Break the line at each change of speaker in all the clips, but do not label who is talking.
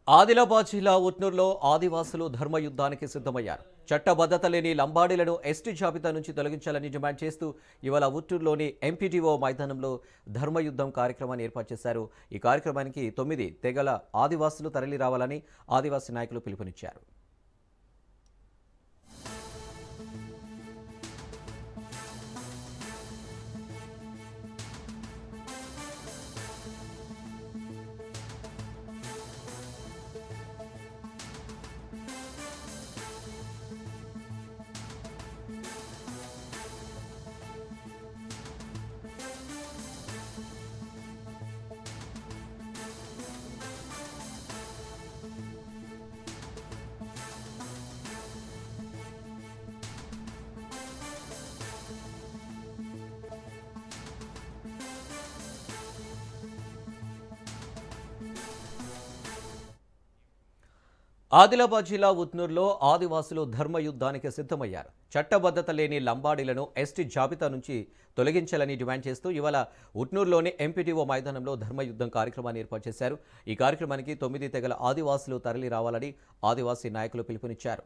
ఆదిలాబాద్ జిల్లా ఉట్నూరులో ఆదివాసులు ధర్మయుద్ధానికి సిద్ధమయ్యారు. చట్టబద్ధత లేని లంబాడీలను ఎస్టీ జాబితా నుంచి తొలగించాలని డిమాండ్ చేస్తూ ఇవాళ ఉట్నూరులోని ఎంపీటీఓ మైదానంలో ధర్మయుద్ధం కార్యక్రమాన్ని ఏర్పాటు చేశారు. ఈ కార్యక్రమానికి 9 తెగల ఆదివాసులు తరలి రావాలని ఆదివాసీ నాయకులు పిలుపునిచ్చారు. ఆదిలాబాద్ జిల్లా ఉట్నూరులో ఆదివాసులు ధర్మయుద్ధానికి సిద్ధమయ్యారు. చట్టబద్ధత లేని లంబాడీలను ఎస్టీ జాబితా నుంచి తొలగించాలని డిమాండ్ చేస్తూ ఇవాళ ఉట్నూరులోని ఎంపీటీఓ మైదానంలో ధర్మయుద్ధం కార్యక్రమాన్ని ఏర్పాటు చేశారు. ఈ కార్యక్రమానికి 9 తెగల ఆదివాసులు తరలి రావాలని ఆదివాసీ నాయకులు పిలుపునిచ్చారు.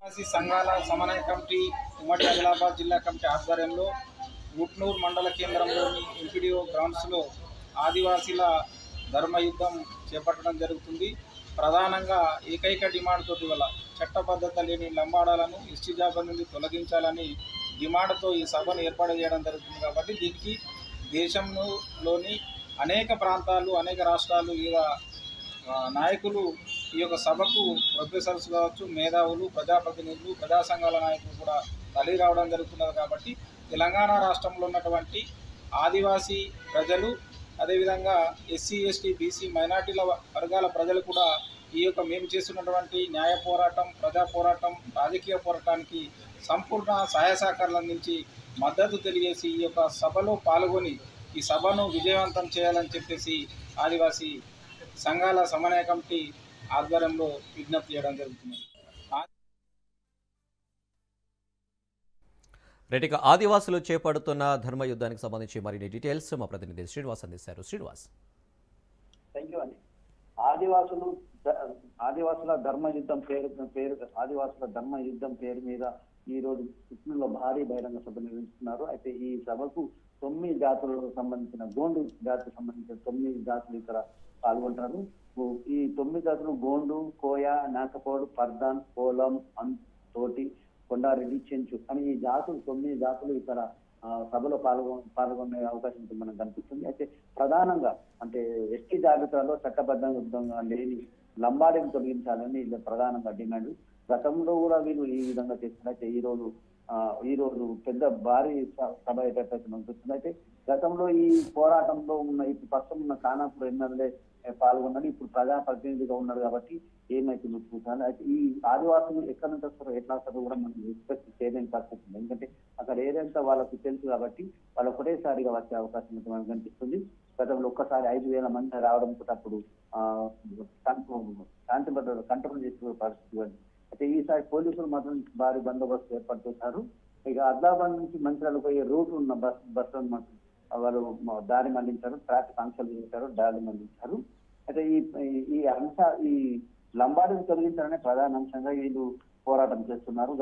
ఆదివాసీ సంఘాల సమన్వయ కమిటీ ఉమ్మడి ఆదిలాబాద్ జిల్లా కమిటీ ఆధ్వర్యంలో ఉట్నూరు మండల కేంద్రంలోని ఎంపీడీఓ గ్రౌండ్స్లో ఆదివాసీల ధర్మయుద్ధం చేపట్టడం జరుగుతుంది. ప్రధానంగా ఏకైక డిమాండ్ తోటి వల్ల చట్టబద్ధత లేని లంబాడాలను ఎస్టీ జాబితా నుండి తొలగించాలని డిమాండ్తో ఈ సభను ఏర్పాటు చేయడం జరుగుతుంది. కాబట్టి దీనికి దేశంలోని అనేక ప్రాంతాలు, అనేక రాష్ట్రాలు, వివిధ నాయకులు ఈ యొక్క సభకు ప్రొఫెసర్స్ కావచ్చు, మేధావులు, ప్రజాప్రతినిధులు, ప్రజా సంఘాల నాయకులు కూడా తరలి రావడం జరుగుతున్నది. కాబట్టి తెలంగాణ రాష్ట్రంలో ఉన్నటువంటి ఆదివాసీ ప్రజలు, అదేవిధంగా ఎస్సీ, ఎస్టీ, బీసీ, మైనార్టీల వర్గాల ప్రజలు కూడా ఈ యొక్క మేము చేస్తున్నటువంటి న్యాయ పోరాటం, ప్రజా పోరాటం, రాజకీయ పోరాటానికి సంపూర్ణ సహాయ సహకారాలు అందించి మద్దతు తెలియజేసి ఈ యొక్క సభలో పాల్గొని ఈ సభను విజయవంతం చేయాలని చెప్పేసి ఆదివాసీ సంఘాల సమన్వయ కమిటీ ఆధ్వర్యంలో విజ్ఞప్తి చేయడం జరుగుతుంది.
రెడ్డిక ఆదివాసులు చేపడుతున్న ధర్మయుద్ధానికి సంబంధించి మరిన్ని డీటెయిల్స్ మా ప్రతినిధి శ్రీనివాస్ అందిస్తారు. శ్రీనివాస్.
థ్యాంక్ యూ అండి. ఆదివాసుల ధర్మయుద్ధం ఆదివాసుల ధర్మయుద్ధం పేరు మీద ఈ రోజు కృష్ణలో భారీ బహిరంగ సభ నిర్వహిస్తున్నారు. అయితే ఈ సభకు 9 జాతులకు సంబంధించిన గోండు జాతికి సంబంధించిన 9 జాతులు ఇక్కడ పాల్గొంటారు. ఈ 9 జాతులు గోండు, కోయ, నాకపోడు, పర్దాన్, కోలం, తోటి, కొండారెడ్డి, చెంచు అని ఈ జాతులు 9 జాతులు ఇక్కడ సభలో పాల్గొనే అవకాశం మనకు కనిపిస్తుంది. అయితే ప్రధానంగా అంటే ఎస్టీ జాబితాలో చట్టబద్ధంగా లేని లంబాడీని తొలగించాలని ప్రధానంగా డిమాండ్. గతంలో కూడా వీళ్ళు ఈ విధంగా చేస్తున్నట్టే ఈ రోజు పెద్ద భారీ సభ ఏర్పాటు అనిపిస్తుంది. అయితే గతంలో ఈ పోరాటంలో ఉన్న ఇప్పుడు ప్రస్తుతం ఉన్న ఖానాపూర్ ఎమ్మెల్యే పాల్గొన్నది, ఇప్పుడు ప్రజా ప్రతినిధిగా ఉన్నారు. కాబట్టి ఏమైతే చూడాలి. అయితే ఈ ఆదివాసులు ఎక్కడి నుంచి వస్తారో ఎట్లా వస్తారో కూడా మనం ఎక్స్పెక్ట్ చేయలేని పరిస్థితి ఉంది. ఎందుకంటే అక్కడ ఏదైతే వాళ్ళకు తెలుసు కాబట్టి వాళ్ళు ఒకటేసారిగా వచ్చే అవకాశం మనకు కనిపిస్తుంది. గతంలో ఒక్కసారి 5,000 మంది రావడంతో అప్పుడు శాంతి భద్రత కంట్రోల్ చేసే పరిస్థితి. అయితే ఈసారి పోలీసులు మాత్రం భారీ బందోబస్తు ఏర్పాటు చేశారు. ఇక ఆదిలాబాద్ నుంచి మంచిర్యాల పోయే రూట్ ఉన్న బస్సులను మాత్రం వాళ్ళు దారి మళ్లించారు, ట్రాఫిక్ ఆంక్షలు చేశారు, దారి మళ్లించారు. అయితే ఈ లంబాడీని తొలగించాలనే ప్రధాన అంశంగా వీళ్ళు పోరాటం చేస్తున్నారు.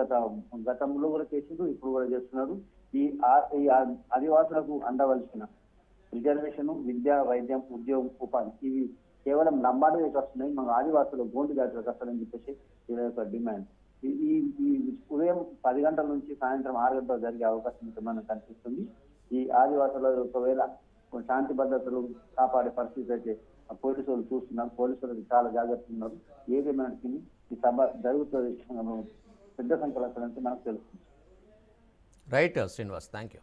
గతంలో కూడా చేసిండ్రు, ఇప్పుడు కూడా చేస్తున్నారు. ఈ ఆదివాసులకు అందవలసిన రిజర్వేషన్, విద్య, వైద్యం, ఉద్యోగం, ఉపాధి ఇవి కేవలం లంబాడీలకు వస్తున్నాయి, మన ఆదివాసులు గోండు జాతులకు వస్తారని చెప్పేసి వీళ్ళ యొక్క డిమాండ్. ఈ ఉదయం 10 గంటల నుంచి సాయంత్రం 6 గంటలు జరిగే అవకాశం మనకు కనిపిస్తుంది. ఈ ఆదివాసుల ఒకవేళ శాంతి భద్రతలు కాపాడే పరిస్థితి అయితే పోలీసులు చూస్తున్నారు. పోలీసులకు చాలా జాగ్రత్తగా ఉన్నారు. ఏదేమైనా ఈ సభ జరుగుతుంది పెద్ద సంఖ్యలో మనకు తెలుస్తుంది.
Right Srinivas, thank you.